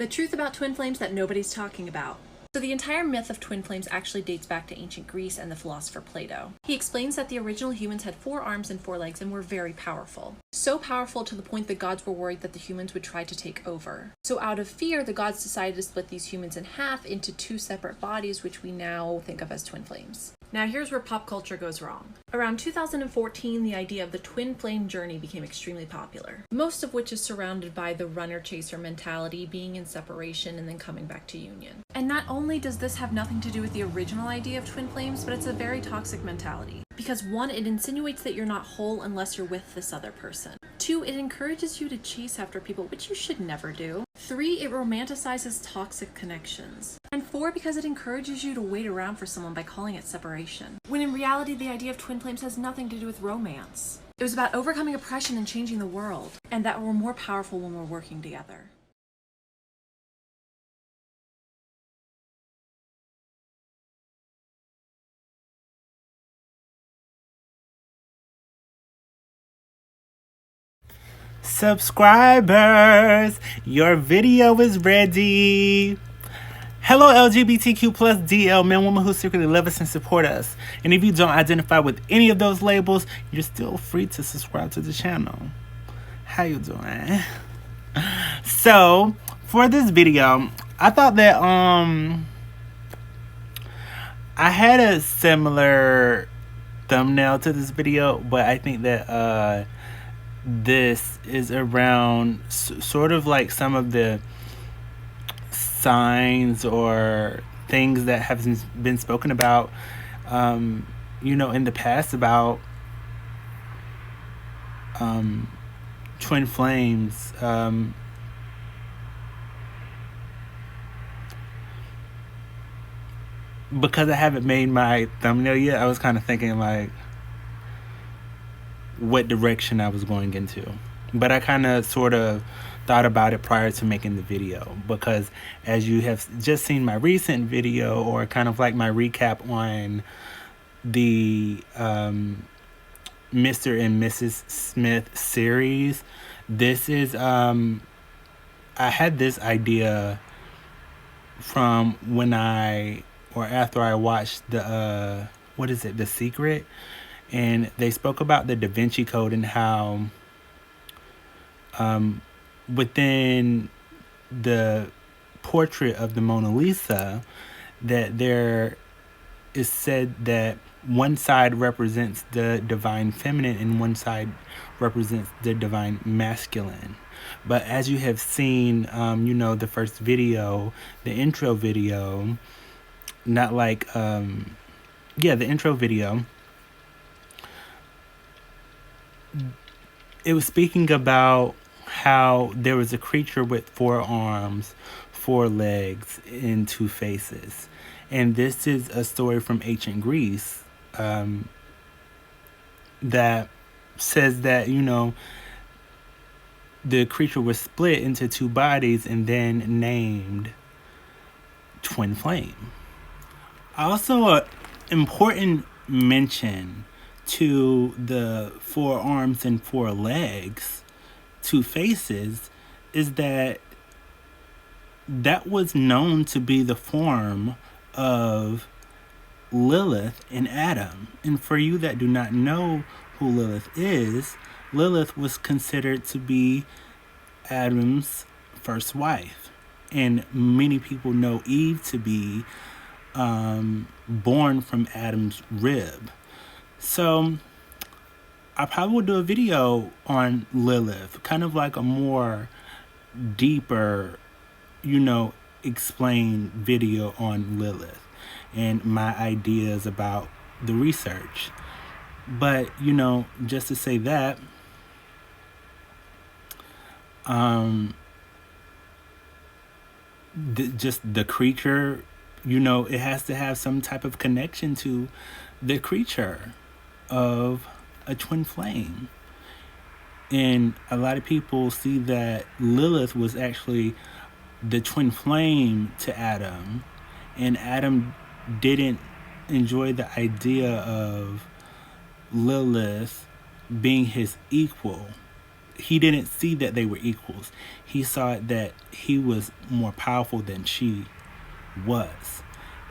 The truth about twin flames that nobody's talking about. So the entire myth of twin flames actually dates back to ancient Greece and the philosopher Plato. He explains that the original humans had 4 arms and 4 legs and were very powerful. So powerful to the point the gods were worried that the humans would try to take over. So out of fear, the gods decided to split these humans in half into 2 separate bodies, which we now think of as twin flames. Now here's where pop culture goes wrong. Around 2014, the idea of the twin flame journey became extremely popular, most of which is surrounded by the runner-chaser mentality, being in separation and then coming back to union. And not only does this have nothing to do with the original idea of twin flames, but it's a very toxic mentality. Because 1, it insinuates that you're not whole unless you're with this other person. 2, it encourages you to chase after people, which you should never do. 3, it romanticizes toxic connections. And 4, because it encourages you to wait around for someone by calling it separation. When in reality, the idea of twin flames has nothing to do with romance. It was about overcoming oppression and changing the world, and that we're more powerful when we're working together. Subscribers, your video is ready. Hello LGBTQ plus DL, men, women who secretly love us and support us. And if you don't identify with any of those labels, you're still free to subscribe to the channel. How you doing? So for this video, I thought that I had a similar thumbnail to this video, but I think that this is around sort of like some of the signs or things that have been spoken about, you know, in the past about twin flames. Because I haven't made my thumbnail yet, I was kind of thinking like what direction I was going into, but I kind of sort of thought about it prior to making the video, because as you have just seen my recent video, or kind of like my recap on the Mr. and Mrs. Smith series, this is I had this idea from when after I watched the The Secret. And they spoke about the Da Vinci Code and how within the portrait of the Mona Lisa, that there is said that one side represents the divine feminine and one side represents the divine masculine. But as you have seen, you know, the first video, the intro video, not like, the intro video, it was speaking about how there was a creature with 4 arms, 4 legs, and 2 faces. And this is a story from ancient Greece that says that, you know, the creature was split into 2 bodies and then named twin flame. Also, an important mention to the 4 arms and 4 legs, 2 faces, is that was known to be the form of Lilith and Adam. And for you that do not know who Lilith is, Lilith was considered to be Adam's first wife. And many people know Eve to be born from Adam's rib. So I probably will do a video on Lilith, kind of like a more deeper, you know, explained video on Lilith and my ideas about the research. But, you know, just to say that, just the creature, you know, it has to have some type of connection to the creature of a twin flame. And a lot of people see that Lilith was actually the twin flame to Adam, and Adam didn't enjoy the idea of Lilith being his equal. he didn't see that they were equals. He saw that he was more powerful than she was.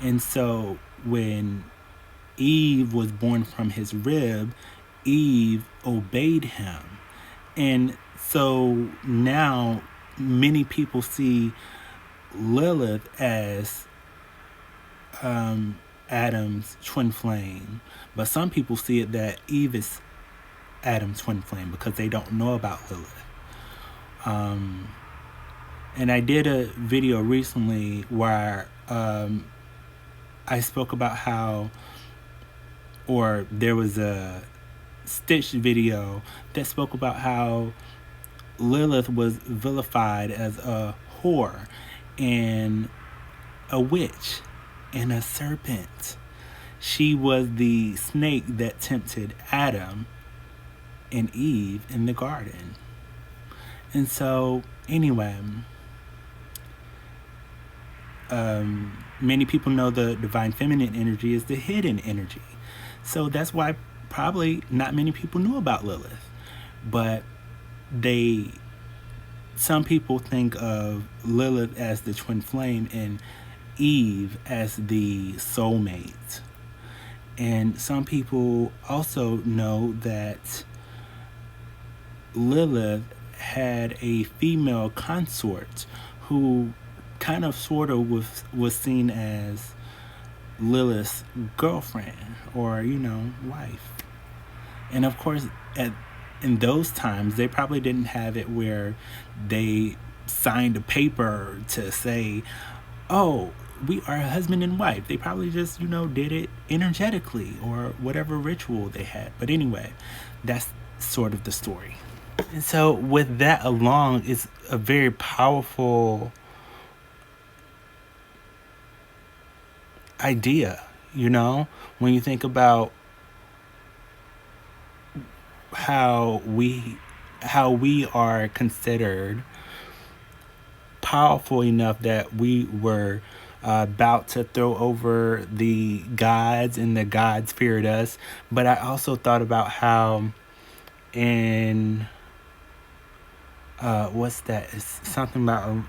And so when Eve was born from his rib, Eve obeyed him. And so now many people see Lilith as Adam's twin flame, but some people see it that Eve is Adam's twin flame because they don't know about Lilith. And I did a video recently where I spoke about how, or there was a Stitch video that spoke about how Lilith was vilified as a whore and a witch and a serpent. She was the snake that tempted Adam and Eve in the garden. And so, anyway, many people know the divine feminine energy is the hidden energy. So that's why probably not many people knew about Lilith. But some people think of Lilith as the twin flame and Eve as the soulmate. And some people also know that Lilith had a female consort who kind of sort of was seen as Lilith's girlfriend or, wife. And of course, in those times, they probably didn't have it where they signed a paper to say, oh, we are husband and wife. They probably just, did it energetically or whatever ritual they had. But anyway, that's sort of the story. And so with that along, it's a very powerful idea, when you think about how we are considered powerful enough that we were about to throw over the gods and the gods feared us. But I also thought about how in what's that? It's something about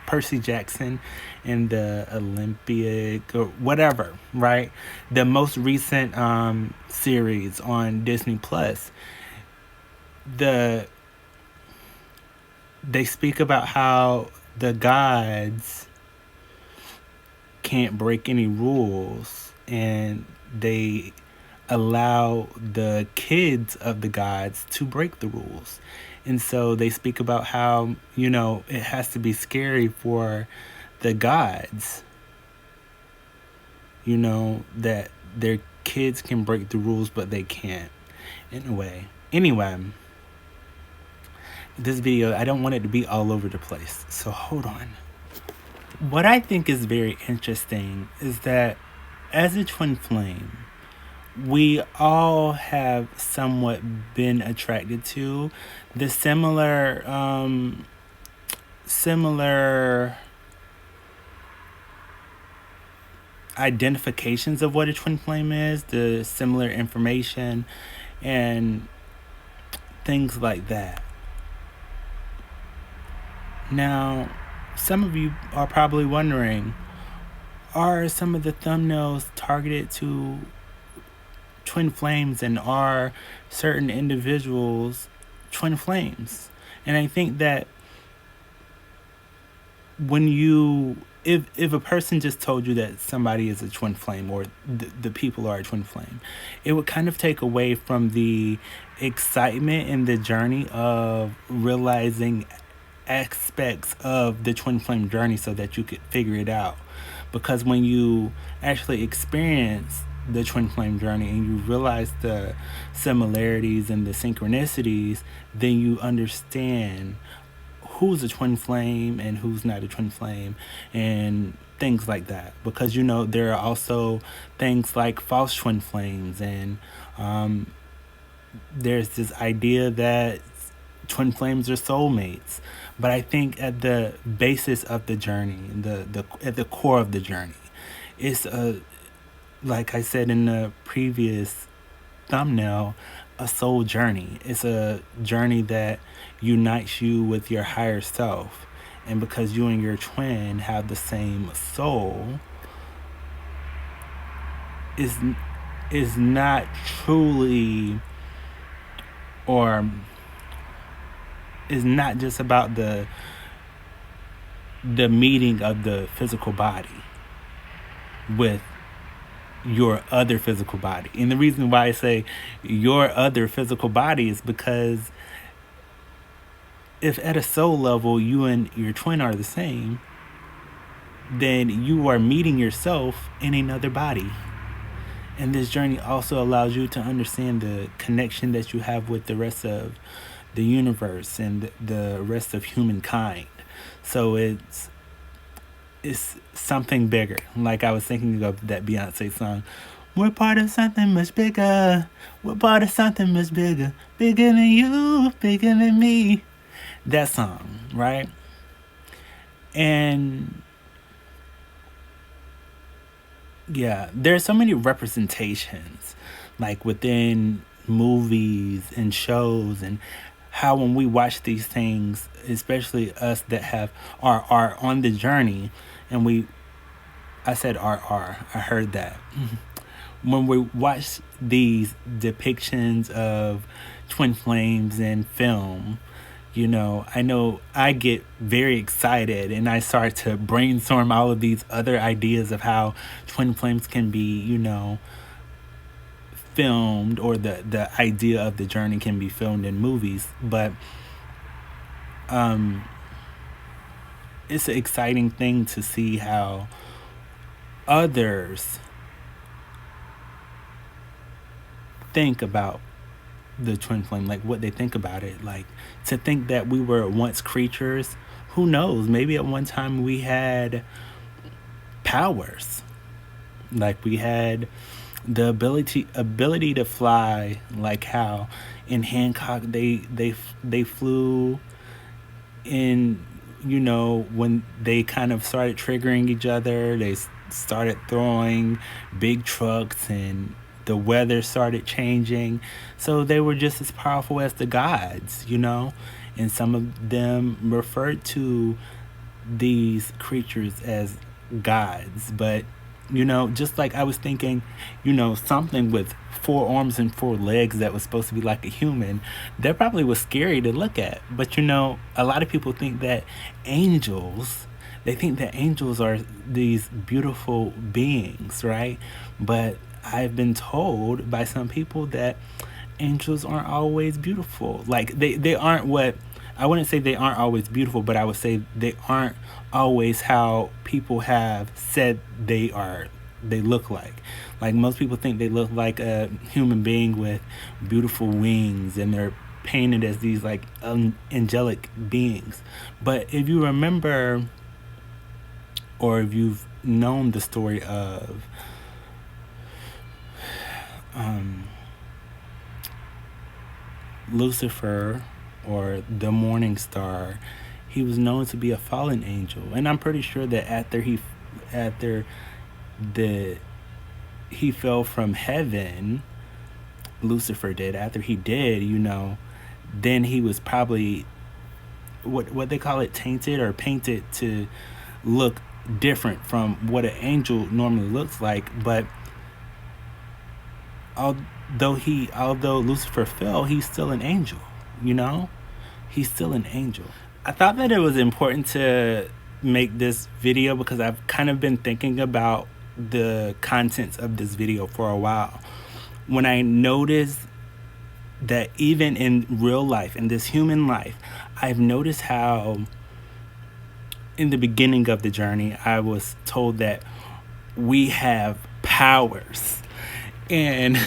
Percy Jackson and the Olympic or whatever, right? The most recent series on Disney Plus. They speak about how the gods can't break any rules, and they allow the kids of the gods to break the rules. And so they speak about how, it has to be scary for the gods, that their kids can break the rules, but they can't in a way. Anyway, this video, I don't want it to be all over the place. So hold on. What I think is very interesting is that as a twin flame, we all have somewhat been attracted to the similar identifications of what a twin flame is, the similar information and things like that. Now, some of you are probably wondering, are some of the thumbnails targeted to twin flames, and are certain individuals twin flames? And I think that when if a person just told you that somebody is a twin flame, or the people are a twin flame, it would kind of take away from the excitement and the journey of realizing aspects of the twin flame journey so that you could figure it out. Because when you actually experience the twin flame journey and you realize the similarities and the synchronicities, then you understand who's a twin flame and who's not a twin flame and things like that. Because there are also things like false twin flames, and there's this idea that twin flames are soulmates. But I think at the basis of the journey, at the core of the journey, it's like I said in the previous thumbnail, a soul journey. It's a journey that unites you with your higher self. And because you and your twin have the same soul, is not truly, or is not just about the meeting of the physical body with your other physical body. And the reason why I say your other physical body is because if at a soul level you and your twin are the same, then you are meeting yourself in another body. And this journey also allows you to understand the connection that you have with the rest of the universe and the rest of humankind. So it's something bigger. Like I was thinking of that Beyonce song, we're part of something much bigger. We're part of something much bigger. Bigger than you, bigger than me. That song, right? And yeah, there's so many representations, like within movies and shows, and how when we watch these things, especially us that are on the journey, and I said I heard that. When we watch these depictions of twin flames in film, I know I get very excited and I start to brainstorm all of these other ideas of how twin flames can be, filmed, or the idea of the journey can be filmed in movies. But it's an exciting thing to see how others think about the twin flame, like what they think about it. Like, to think that we were once creatures, who knows, maybe at one time we had powers, like we had the ability to fly, like how in Hancock they flew in, when they kind of started triggering each other, they started throwing big trucks and the weather started changing. So they were just as powerful as the gods, and some of them referred to these creatures as gods. But, just like I was thinking, something with 4 arms and 4 legs that was supposed to be like a human, that probably was scary to look at. But, a lot of people think that angels are these beautiful beings, right? But I've been told by some people that angels aren't always beautiful. Like they aren't what, I wouldn't say they aren't always beautiful, but I would say they aren't always how people have said they look like. Like most people think they look like a human being with beautiful wings, and they're painted as these like angelic beings. But if you remember, or if you've known the story of Lucifer, or the morning star, he was known to be a fallen angel. And I'm pretty sure that after he fell from heaven, Lucifer did, after he did, then he was probably what they call it, tainted or painted to look different from what an angel normally looks like. But although Lucifer fell, he's still an angel, he's still an angel. I thought that it was important to make this video because I've kind of been thinking about the contents of this video for a while. When I noticed that even in real life, in this human life, I've noticed how in the beginning of the journey, I was told that we have powers. And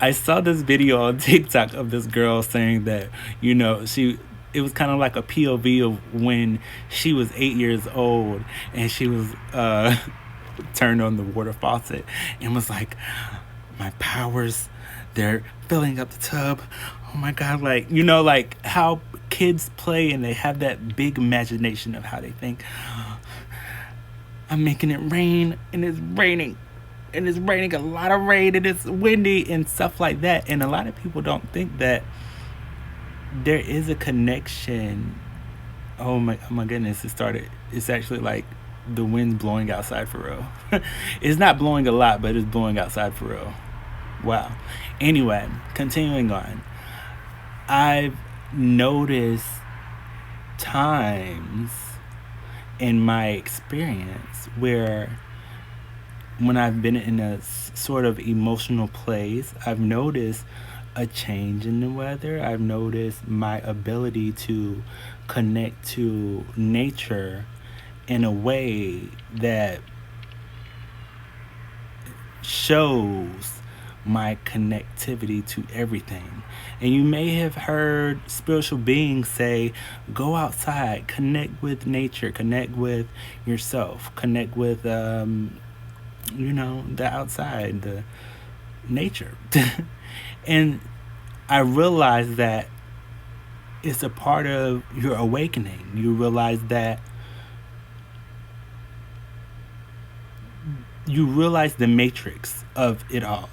I saw this video on TikTok of this girl saying that, it was kind of like a POV of when she was 8 years old and she was turned on the water faucet and was like, my powers, they're filling up the tub. Oh my God. Like, like how kids play and they have that big imagination of how they think, I'm making it rain and it's raining. and it's raining a lot of rain and it's windy and stuff like that. And a lot of people don't think that there is a connection. Oh my goodness, it's actually like the wind's blowing outside for real. It's not blowing a lot, but it's blowing outside for real. Wow. Anyway, continuing on. I've noticed times in my experience where when I've been in a sort of emotional place, I've noticed a change in the weather. I've noticed my ability to connect to nature in a way that shows my connectivity to everything. And you may have heard spiritual beings say, go outside, connect with nature, connect with yourself, connect with, the outside, the nature. And I realized that it's a part of your awakening. You realize the matrix of it all.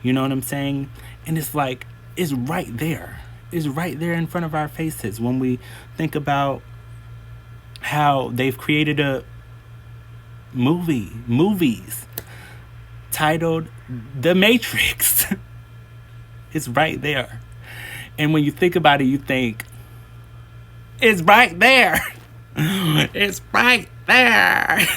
You know what I'm saying? And it's like, it's right there. It's right there in front of our faces when we think about how they've created movies titled The Matrix. It's right there. And when you think about it, you think, it's right there. It's right there.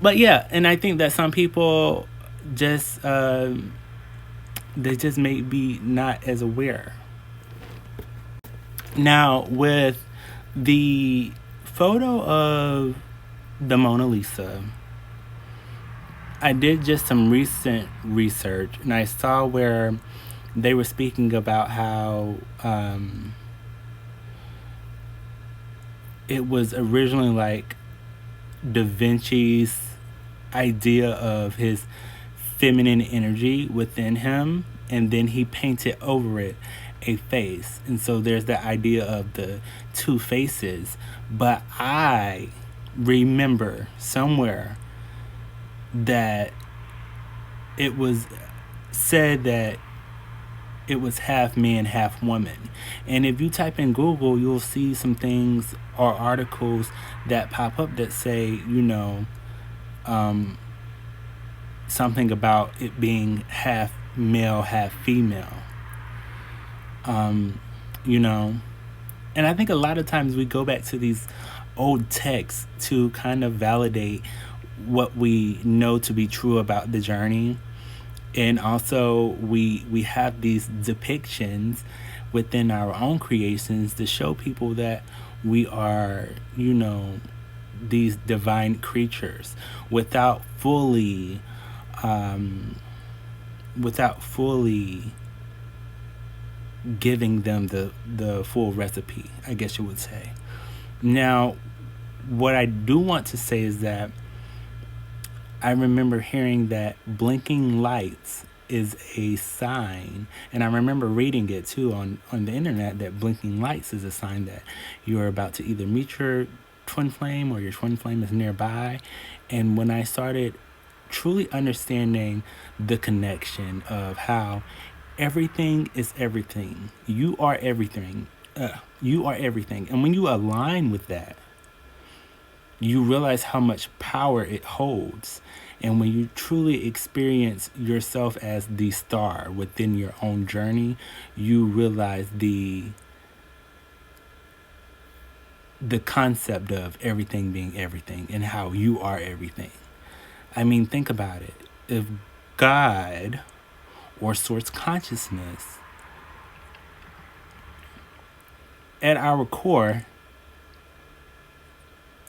But yeah, and I think that some people just they just may be not as aware. Now, with the photo of the Mona Lisa, I did just some recent research, and I saw where they were speaking about how it was originally like Da Vinci's idea of his feminine energy within him, and then he painted over it a face. And so there's the idea of the two faces. But I remember somewhere that it was said that it was half man, half woman. And if you type in Google, you'll see some things or articles that pop up that say, something about it being half male, half female. And I think a lot of times we go back to these old texts to kind of validate what we know to be true about the journey. And also we have these depictions within our own creations to show people that we are, these divine creatures without fully giving them the full recipe, I guess you would say. Now, what I do want to say is that I remember hearing that blinking lights is a sign, and I remember reading it too on the internet, that blinking lights is a sign that you are about to either meet your twin flame or your twin flame is nearby. And when I started truly understanding the connection of how everything is everything, you are everything, and when you align with that, you realize how much power it holds. And when you truly experience yourself as the star within your own journey, you realize the concept of everything being everything and how you are everything. I mean, think about it. If God or source consciousness at our core,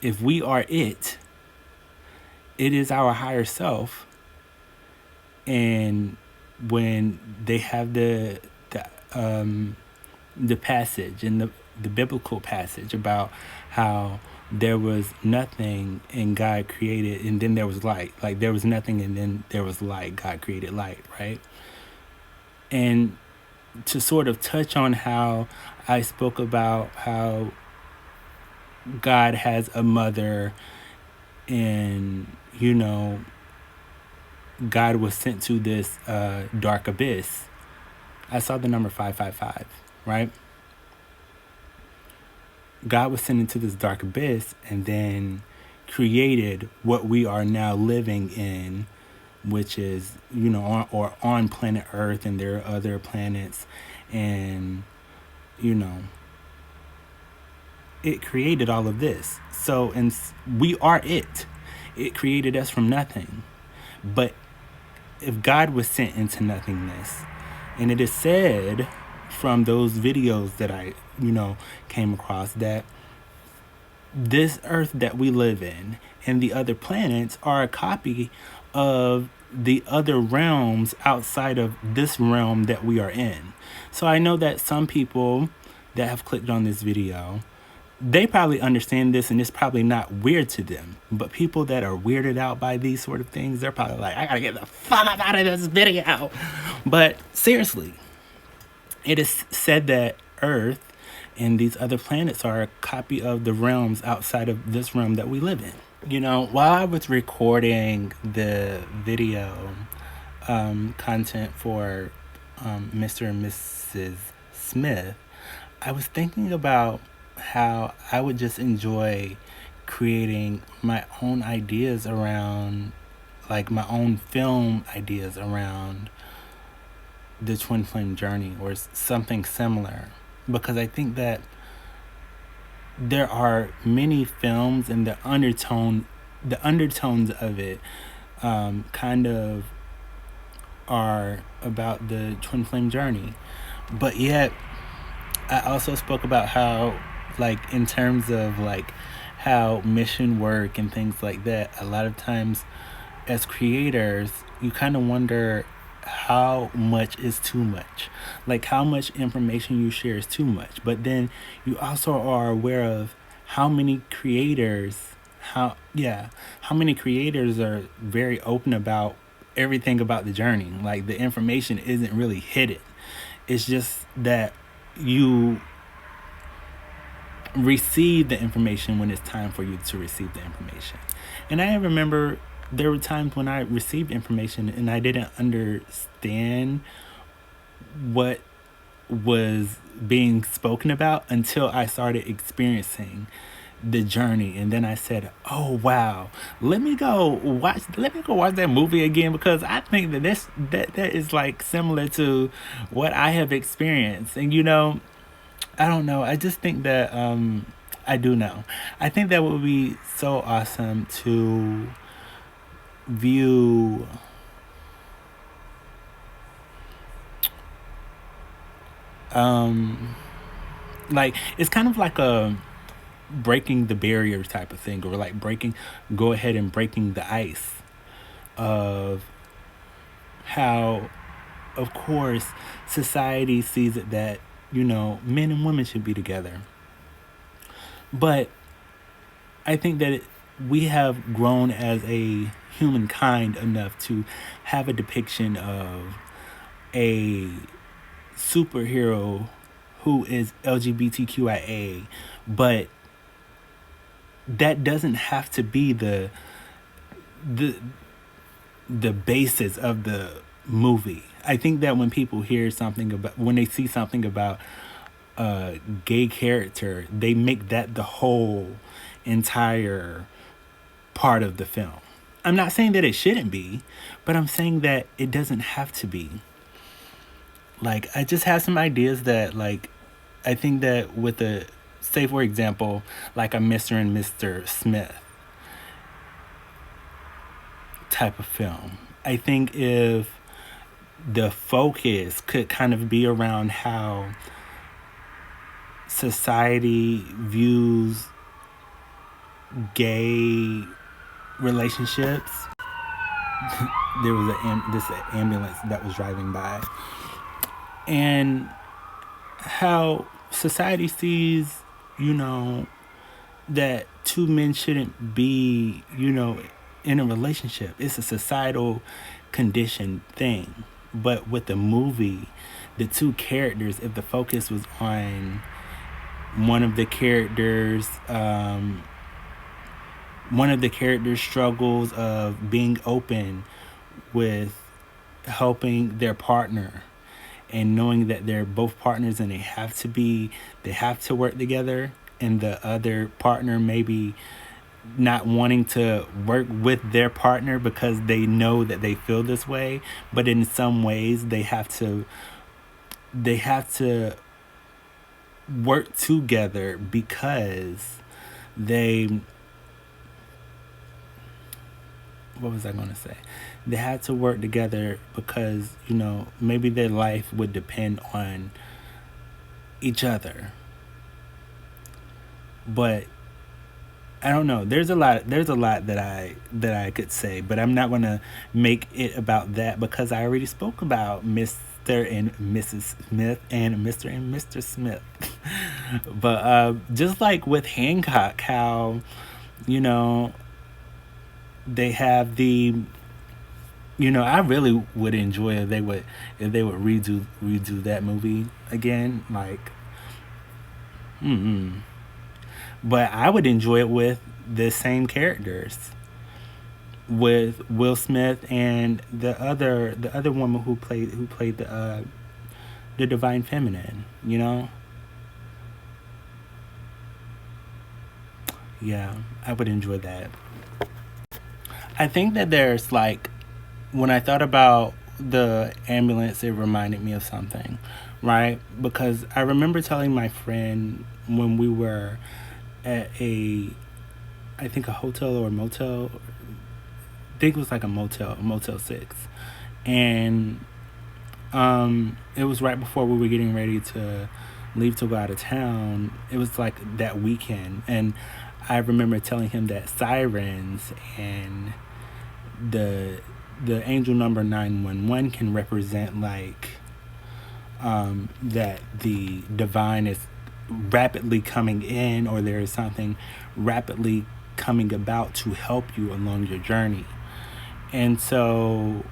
if we are it is our higher self. And when they have the passage and the biblical passage about how there was nothing and God created, and then there was light. Like there was nothing and then there was light. God created light, right? And to sort of touch on how I spoke about how God has a mother, and God was sent to this dark abyss. I saw the number 555, right? God was sent into this dark abyss and then created what we are now living in, which is, on planet Earth, and there are other planets, and, it created all of this. So, and we are it. It created us from nothing. But if God was sent into nothingness, and it is said from those videos that I, came across, that this earth that we live in and the other planets are a copy of the other realms outside of this realm that we are in. So I know that some people that have clicked on this video, they probably understand this and it's probably not weird to them. But people that are weirded out by these sort of things, they're probably like, I gotta get the fuck out of this video. But seriously, it is said that Earth and these other planets are a copy of the realms outside of this realm that we live in. While I was recording the video content for Mr. and Mrs. Smith, I was thinking about how I would just enjoy creating my own ideas around, like my own film ideas around the twin flame journey or something similar. Because I think that there are many films and the undertones of it kind of are about the twin flame journey. But yet, I also spoke about how, like, in terms of, like, how mission work and things like that, a lot of times as creators, you kind of wonder how much is too much. Like, how much information you share is too much. But then you also are aware of how many creators are very open about everything about the journey. Like, the information isn't really hidden. It's just that you receive the information when it's time for you to receive the information. And I remember there were times when I received information and I didn't understand what was being spoken about until I started experiencing the journey. And then I said, oh wow, let me go watch that movie again, because I think that that is like similar to what I have experienced. And I don't know, I just think that I do know. I think that would be so awesome to view like, it's kind of like a breaking the barrier type of thing, or like go ahead and breaking the ice of how, of course, society sees it that, men and women should be together. But I think that we have grown as a humankind enough to have a depiction of a superhero who is LGBTQIA, but that doesn't have to be the basis of the movie. I think that when people when they see something about a gay character, they make that the whole entire part of the film. I'm not saying that it shouldn't be, but I'm saying that it doesn't have to be. Like, I just have some ideas that, like, I think that with say for example, like a Mr. and Mr. Smith type of film, I think if the focus could kind of be around how society views gay relationships. There was this ambulance that was driving by, and how society sees, that two men shouldn't be, in a relationship. It's a societal conditioned thing. But with the movie, the two characters, if the focus was on one of the characters' struggles of being open with helping their partner and knowing that they're both partners and they have to work together, and the other partner maybe not wanting to work with their partner because they know that they feel this way, but in some ways they have to work together because they what was I going to say? They had to work together because, maybe their life would depend on each other. But I don't know. There's a lot that I could say, but I'm not going to make it about that because I already spoke about Mr. and Mrs. Smith and Mr. and Mr. Smith. But just like with Hancock, how you know they have I really would enjoy if they would redo that movie again, like but I would enjoy it with the same characters, with Will Smith and the other woman who played the Divine Feminine, Yeah, I would enjoy that. I think that there's like, when I thought about the ambulance, it reminded me of something, right? Because I remember telling my friend when we were at I think a hotel or a motel. I think it was like a Motel 6. And it was right before we were getting ready to leave to go out of town. It was like that weekend. And I remember telling him that sirens and the angel number 911 can represent like that the divine is rapidly coming in, or there is something rapidly coming about to help you along your journey. And so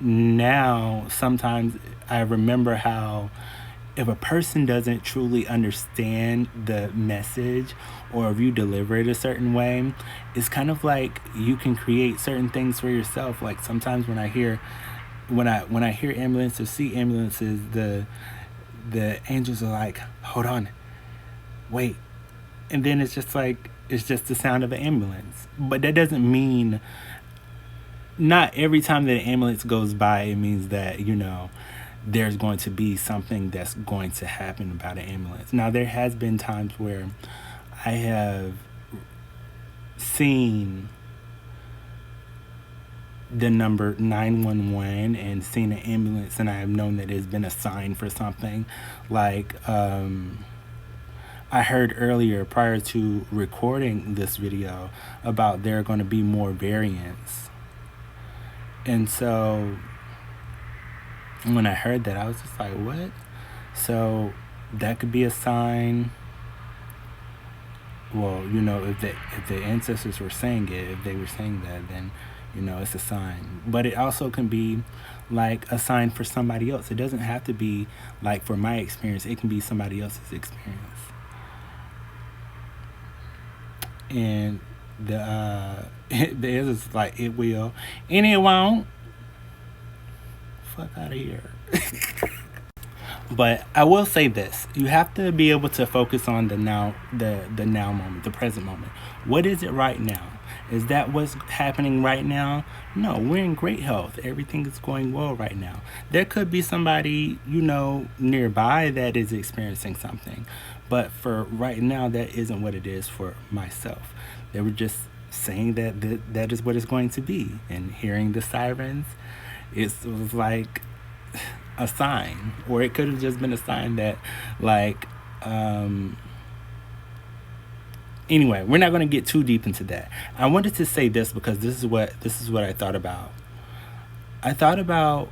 now sometimes I remember how if a person doesn't truly understand the message, or if you deliver it a certain way, it's kind of like you can create certain things for yourself. Like sometimes when I hear ambulances or see ambulances, the angels are like, hold on, wait. And then it's just like, it's just the sound of an ambulance. But that doesn't mean, not every time that an ambulance goes by, it means that, there's going to be something that's going to happen about an ambulance. Now, there has been times where I have seen the number 911 and seen an ambulance, and I have known that it's been a sign for something. Like, I heard earlier, prior to recording this video, about there are going to be more variants. And so when I heard that, I was just like, what? So that could be a sign. Well, if the ancestors were saying it, if they were saying that, then it's a sign. But it also can be like a sign for somebody else. It doesn't have to be like for my experience. It can be somebody else's experience. And the answer is like, it will and it won't. Fuck out of here. But I will say this: you have to be able to focus on the now moment, the present moment. What is it right now? Is that what's happening right now? No, we're in great health. Everything is going well right now. There could be somebody, nearby that is experiencing something. But for right now, that isn't what it is for myself. They were just saying that is what it's going to be. And hearing the sirens, it was like a sign. Or it could have just been a sign that, like, anyway, we're not going to get too deep into that. I wanted to say this because this is what I thought about. I thought about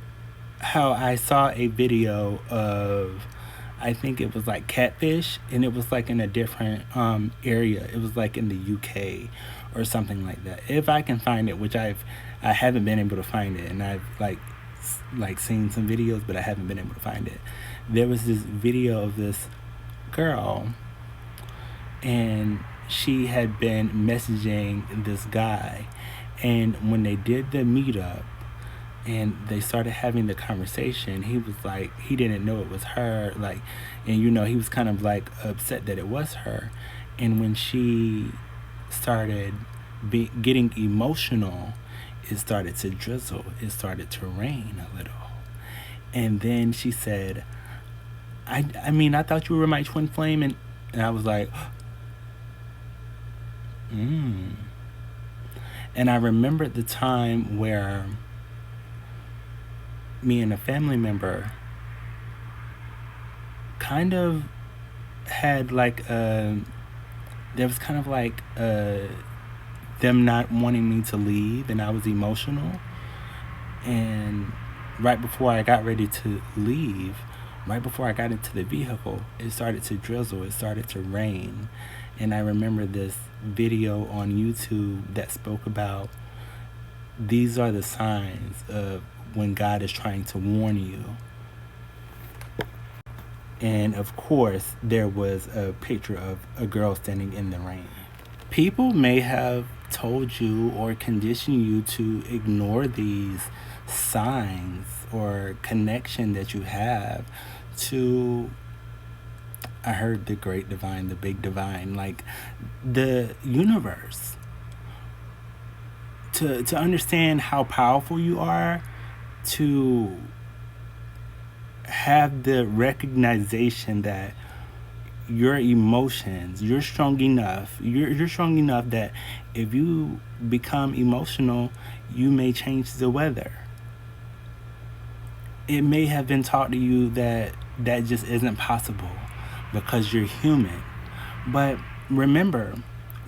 how I saw a video of, I think it was like catfish, and it was like in a different area. It was like in the UK or something like that. If I can find it, which I haven't been able to find it, and I've like seen some videos, but I haven't been able to find it. There was this video of this girl, and she had been messaging this guy, and when they did the meetup, And they started having the conversation. He was like, he didn't know it was her, like, and you know, he was kind of like upset that it was her. And when she started getting emotional, it started to drizzle, it started to rain a little. And then she said, I mean, I thought you were my twin flame. And I was like, And I remembered the time where me and a family member kind of had like there was kind of like them not wanting me to leave, and I was emotional. And right before I got ready to leave, right before I got into the vehicle, it started to drizzle, it started to rain. And I remember this video on YouTube that spoke about these are the signs of when God is trying to warn you. And of course, there was a picture of a girl standing in the rain. People may have told you or conditioned you to ignore these signs or connection that you have to, I heard the great divine, the big divine, like the universe. To understand how powerful you are, to have the recognition that your emotions, you're strong enough that if you become emotional, you may change the weather. It may have been taught to you that just isn't possible because you're human. But remember,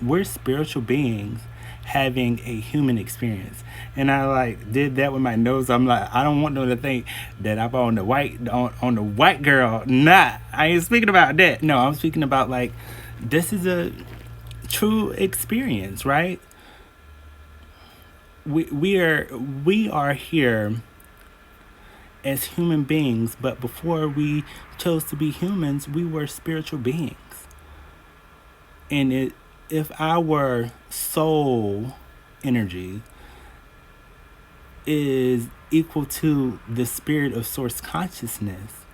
we're spiritual beings having a human experience. And I like did that with my nose. I'm like, I don't want them to think that I'm on the white girl. Nah, I ain't speaking about that. No, I'm speaking about like, this is a true experience, right? We are here as human beings, but before we chose to be humans, we were spiritual beings. And if our soul energy is equal to the spirit of source consciousness,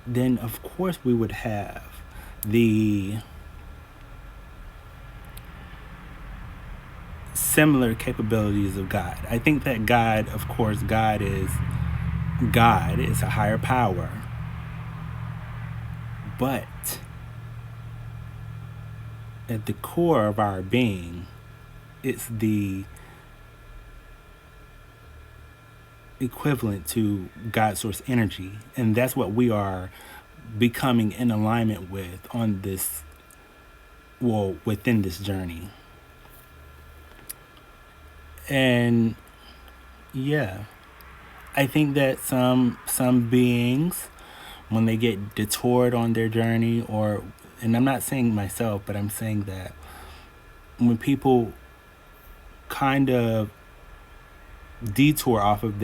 then of course we would have the similar capabilities of God. I think that God, of course, God is a higher power. But at the core of our being, it's the equivalent to God source energy. And that's what we are becoming in alignment with within this journey. And yeah, I think that some beings, when they get detoured on their journey, and I'm not saying myself, but I'm saying that when people kind of detour off of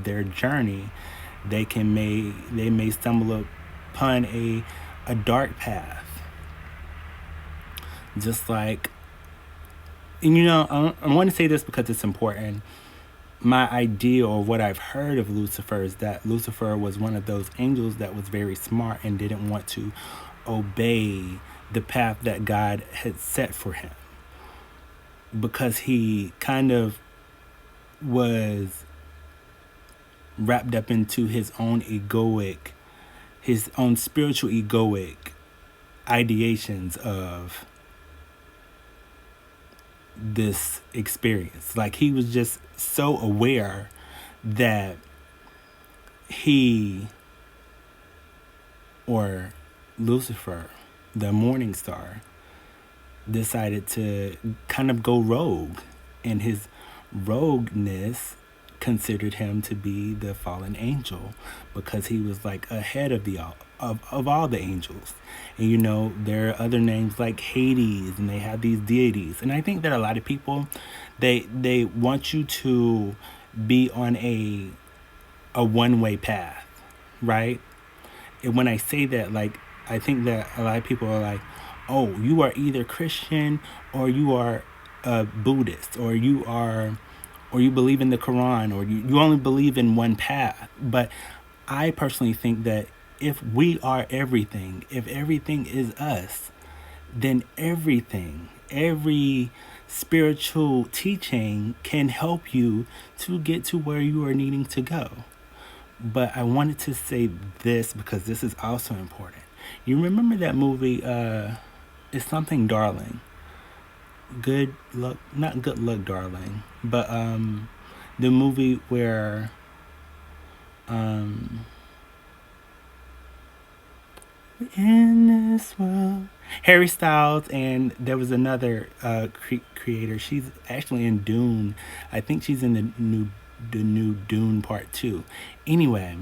their journey, they may stumble upon a dark path. Just like, and you know, I want to say this because it's important. My idea, or what I've heard of Lucifer, is that Lucifer was one of those angels that was very smart and didn't want to obey the path that God had set for him, because he kind of was wrapped up into his own spiritual egoic ideations of this experience. Like, he was just so aware that Lucifer, the morning star, decided to kind of go rogue, and his rogueness considered him to be the fallen angel, because he was like ahead of all the angels. And you know, there are other names like Hades, and they have these deities. And I think that a lot of people, they want you to be on a one-way path, right? And when I say that, like, I think that a lot of people are like, oh, you are either Christian, or you are a Buddhist, or you are or you believe in the Quran, or you only believe in one path. But I personally think that if we are everything, if everything is us, then everything, every spiritual teaching can help you to get to where you are needing to go. But I wanted to say this because this is also important. You remember that movie, it's something Darling. Good luck, not Good Luck Darling, but the movie where um in this world, Harry Styles, and there was another creator. She's actually in Dune. I think she's in the new Dune Part 2. Anyway,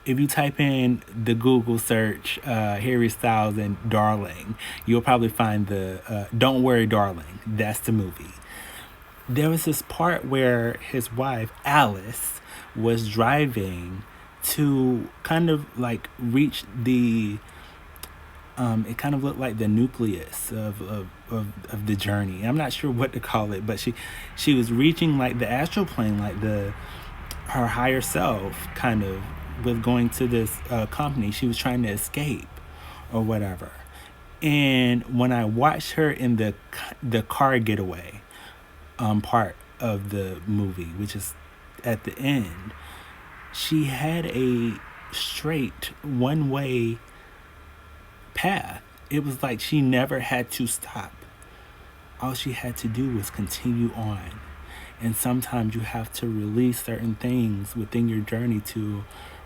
if you type in the Google search Harry Styles and Darling, you'll probably find the Don't Worry Darling. That's the movie. There was this part where his wife, Alice, was driving to kind of like reach the it kind of looked like the nucleus of the journey. I'm not sure what to call it, but she was reaching like the astral plane, like her higher self, kind of, with going to this company. She was trying to escape or whatever. And when I watched her in the car getaway part of the movie, which is at the end, she had a straight one-way path. It was like she never had to stop. All she had to do was continue on. And sometimes you have to release certain things within your journey to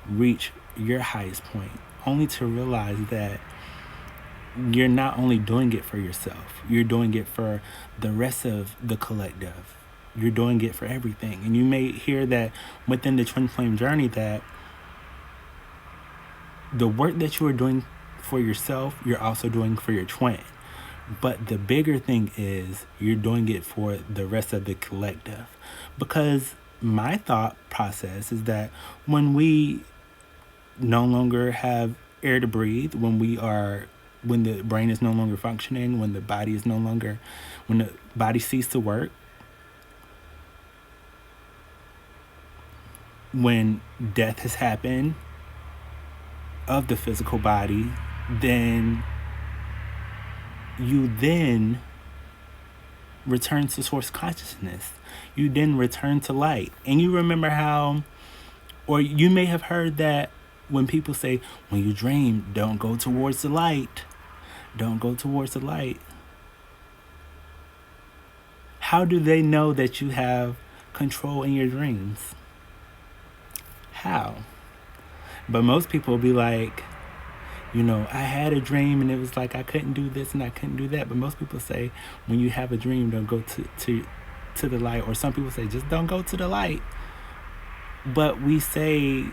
reach your highest point, only to realize that you're not only doing it for yourself, you're doing it for the rest of the collective. You're doing it for everything. And you may hear that within the twin flame journey, that the work that you are doing for yourself, you're also doing for your twin. But the bigger thing is you're doing it for the rest of the collective. Because my thought process is that when we no longer have air to breathe, when the brain is no longer functioning, when the body ceases to work, when death has happened of the physical body, then you then return to source consciousness. You then return to light. And you remember how, or you may have heard that when people say, when you dream, don't go towards the light. Don't go towards the light. How do they know that you have control in your dreams? How? But most people will be like, I had a dream and it was like I couldn't do this and I couldn't do that. But most people say, when you have a dream, don't go to the light. Or some people say, just don't go to the light. But we say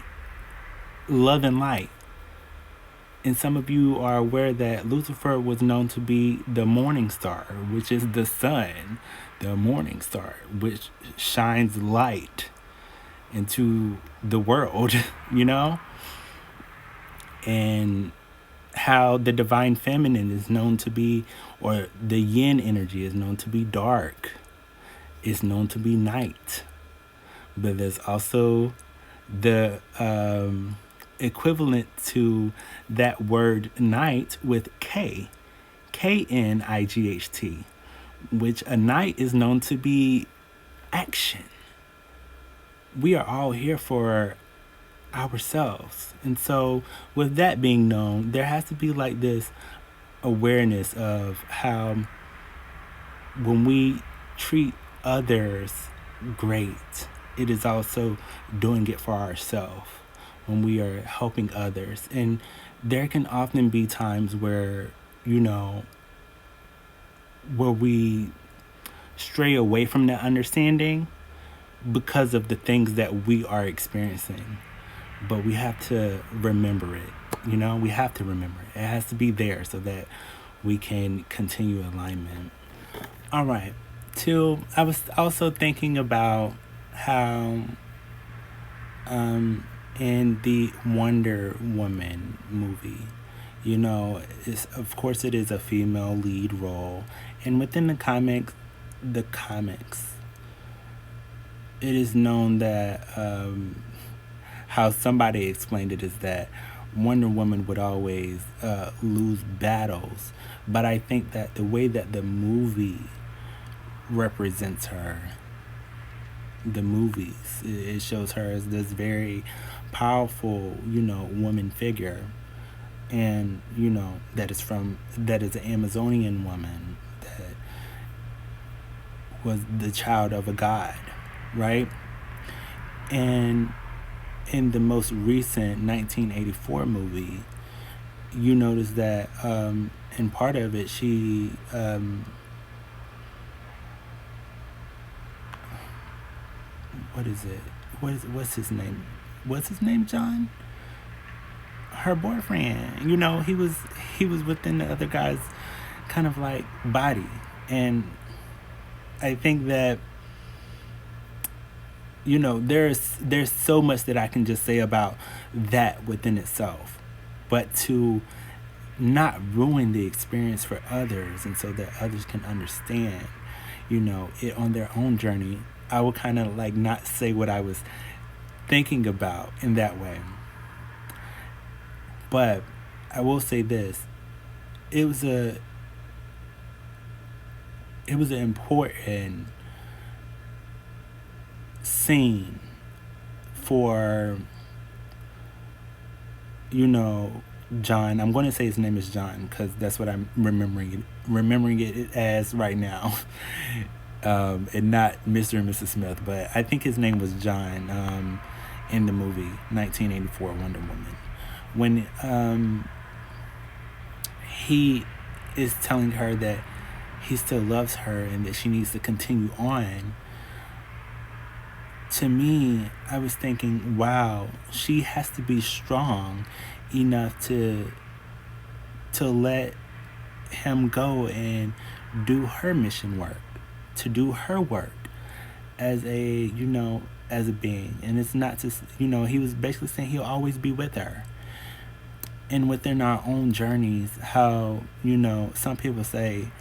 love and light. And some of you are aware that Lucifer was known to be the morning star, which is the sun, the morning star, which shines light into the world, and how the divine feminine is known to be, or the yin energy is known to be dark, is known to be night. But there's also the equivalent to that word night with Knight, which a night is known to be action. We are all here for ourselves. And so with that being known, there has to be like this awareness of how when we treat others great, it is also doing it for ourselves when we are helping others. And there can often be times where, where we stray away from that understanding because of the things that we are experiencing. But we have to remember it. We have to remember it. It has to be there so that we can continue alignment. All right. I was also thinking about how in the Wonder Woman movie, of course it is a female lead role. And within the comics, it is known that how somebody explained it is that Wonder Woman would always lose battles, but I think that the way that the movie represents her, the movies, it shows her as this very powerful, woman figure, and that is an Amazonian woman that was the child of a god, right? And in the most recent 1984 movie, you notice that in part of it, she what is it? What's his name? What's his name? John? Her boyfriend. He was within the other guy's kind of like body, and I think that there's so much that I can just say about that within itself, but to not ruin the experience for others, and so that others can understand, it on their own journey, I will kind of like not say what I was thinking about in that way. But I will say this: it was an important scene for John. I'm going to say his name is John because that's what I'm remembering it as right now, and not Mr. and Mrs. Smith. But I think his name was John in the movie 1984 Wonder Woman, when he is telling her that he still loves her and that she needs to continue on. To me, I was thinking, wow, she has to be strong enough to let him go and do her mission work, to do her work as a being. And it's not just, he was basically saying he'll always be with her. And within our own journeys, how, some people say,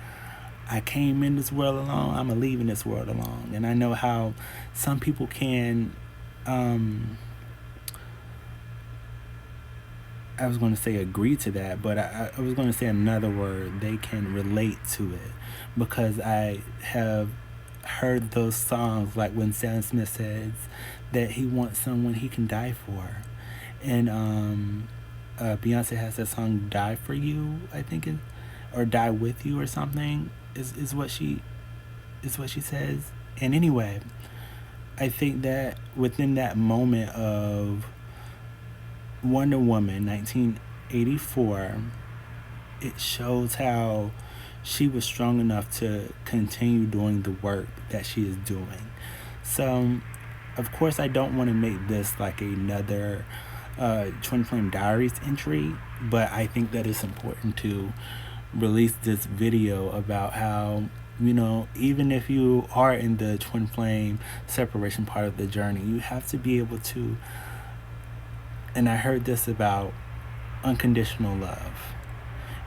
I came in this world alone, I'm leaving this world alone. And I know how some people can, I was going to say agree to that, but I was going to say another word. They can relate to it, because I have heard those songs, like when Sam Smith says that he wants someone he can die for. And Beyonce has that song Die For You, I think, or Die With You or something, is what she says. And anyway, I think that within that moment of Wonder Woman 1984, it shows how she was strong enough to continue doing the work that she is doing. So, of course, I don't want to make this like another Twin Flame Diaries entry, but I think that it's important to release this video about how, even if you are in the Twin Flame separation part of the journey, you have to be able to, and I heard this about unconditional love.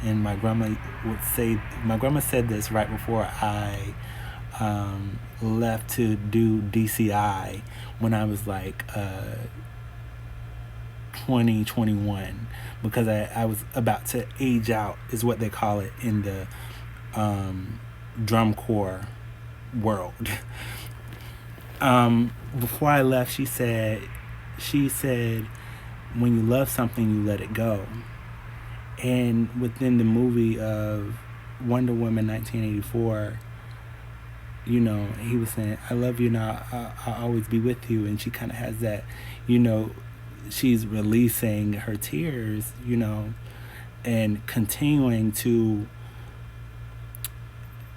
And my grandma said this right before I left to do DCI when I was like 21, because I was about to age out, is what they call it in the drum corps world. Before I left, she said, when you love something, you let it go. And within the movie of Wonder Woman 1984, he was saying, I love you now, I'll always be with you. And she kind of has that, she's releasing her tears, and continuing to,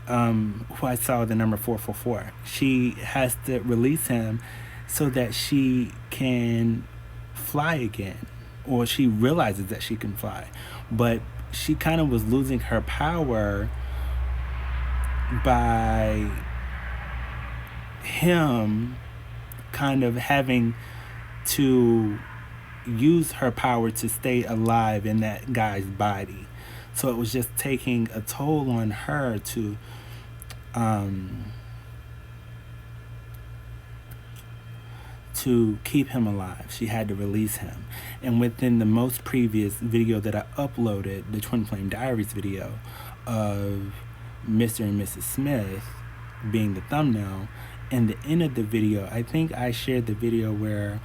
who I saw the number 444. She has to release him so that she can fly again, or she realizes that she can fly. But she kind of was losing her power by him kind of having to use her power to stay alive in that guy's body. So it was just taking a toll on her to to keep him alive. She had to release him. And within the most previous video that I uploaded, the Twin Flame Diaries video of Mr. and Mrs. Smith being the thumbnail, in the end of the video, I think I shared the video where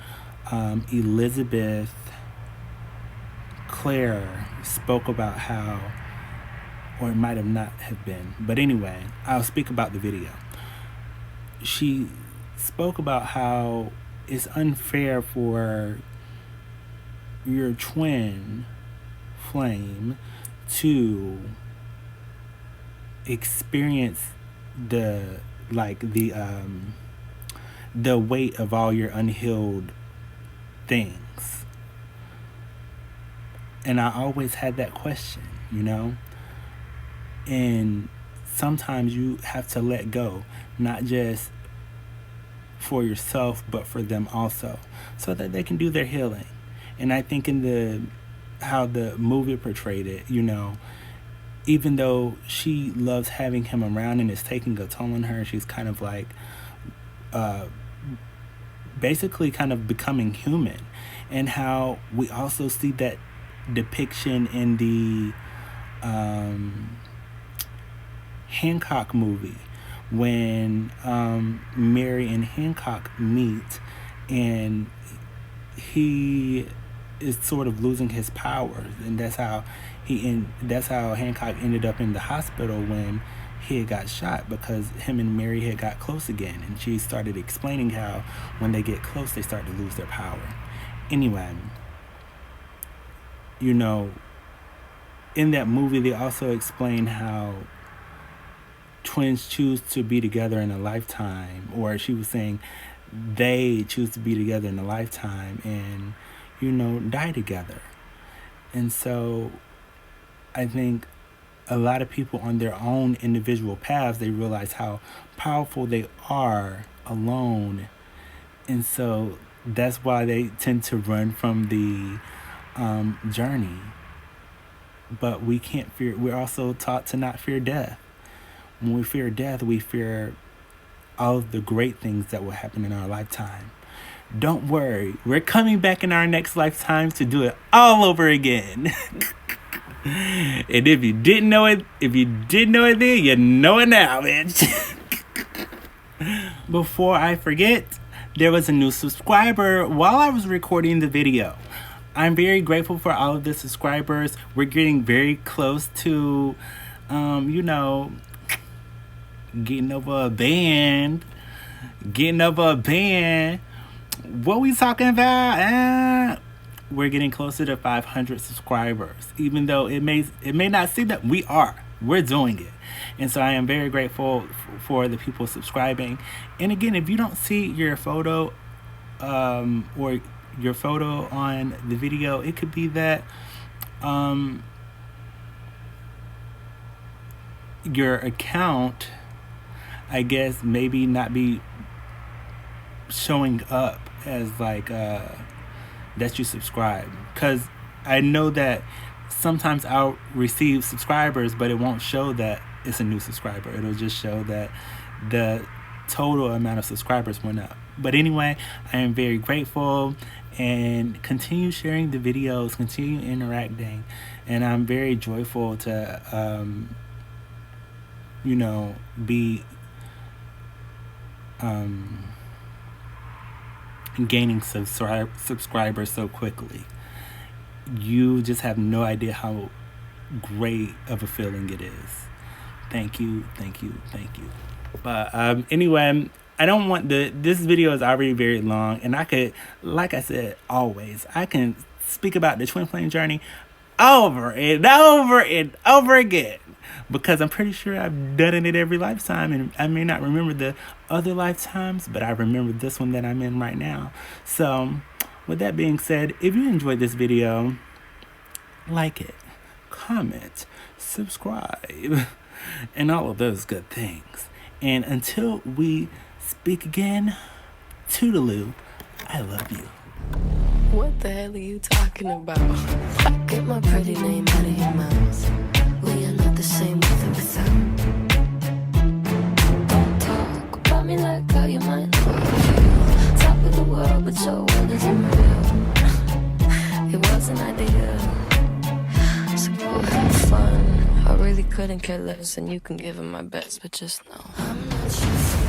Elizabeth Clare spoke about how, or it might have not have been, but anyway, I'll speak about the video. She spoke about how it's unfair for your twin flame to experience the weight of all your unhealed things. And I always had that question, you know? And sometimes you have to let go, not just for yourself, but for them also, so that they can do their healing. And I think in how the movie portrayed it, you know, even though she loves having him around and it's taking a toll on her, she's kind of like basically kind of becoming human. And how we also see that depiction in the Hancock movie, when Mary and Hancock meet, and he is sort of losing his powers, and that's how Hancock ended up in the hospital when he had got shot, because him and Mary had got close again, and she started explaining how when they get close they start to lose their power. Anyway, you know, in that movie they also explain how twins choose to be together in a lifetime, or she was saying they choose to be together in a lifetime and, you know, die together. And so I think a lot of people on their own individual paths, they realize how powerful they are alone. And so that's why they tend to run from the journey. But we can't fear, we're also taught to not fear death. When we fear death, we fear all of the great things that will happen in our lifetime. Don't worry, we're coming back in our next lifetime to do it all over again. And if you didn't know it then, you know it now, bitch. Before I forget, there was a new subscriber while I was recording the video. I'm very grateful for all of the subscribers. We're getting very close to, you know, getting over a band. What we talking about? We're getting closer to 500 subscribers. Even though it may not seem that we're doing it. And so I am very grateful for the people subscribing. And again, if you don't see your photo or your photo on the video, it could be that your account, I guess, maybe not be showing up as like that you subscribe, because I know that sometimes I'll receive subscribers but it won't show that it's a new subscriber. It'll just show that the total amount of subscribers went up. But anyway, I am very grateful, and continue sharing the videos, continue interacting, and I'm very joyful to you know, be gaining subscribers so quickly. You just have no idea how great of a feeling it is. Thank you. But anyway, I don't want this video is already very long, and I could, like I said, always, I can speak about the Twin Flame journey over and over and over again, because I'm pretty sure I've done it every lifetime, and I may not remember the other lifetimes, but I remember this one that I'm in right now. So with that being said, if you enjoyed this video, like it, comment, subscribe, and all of those good things. And until we speak again, toodaloo, I love you. What the hell are you talking about? Get my pretty name out of your mouth. We are not the same with or without. Don't talk about me like how you might. Top of the world, but care less, and you can give him my best, but just know I'm not your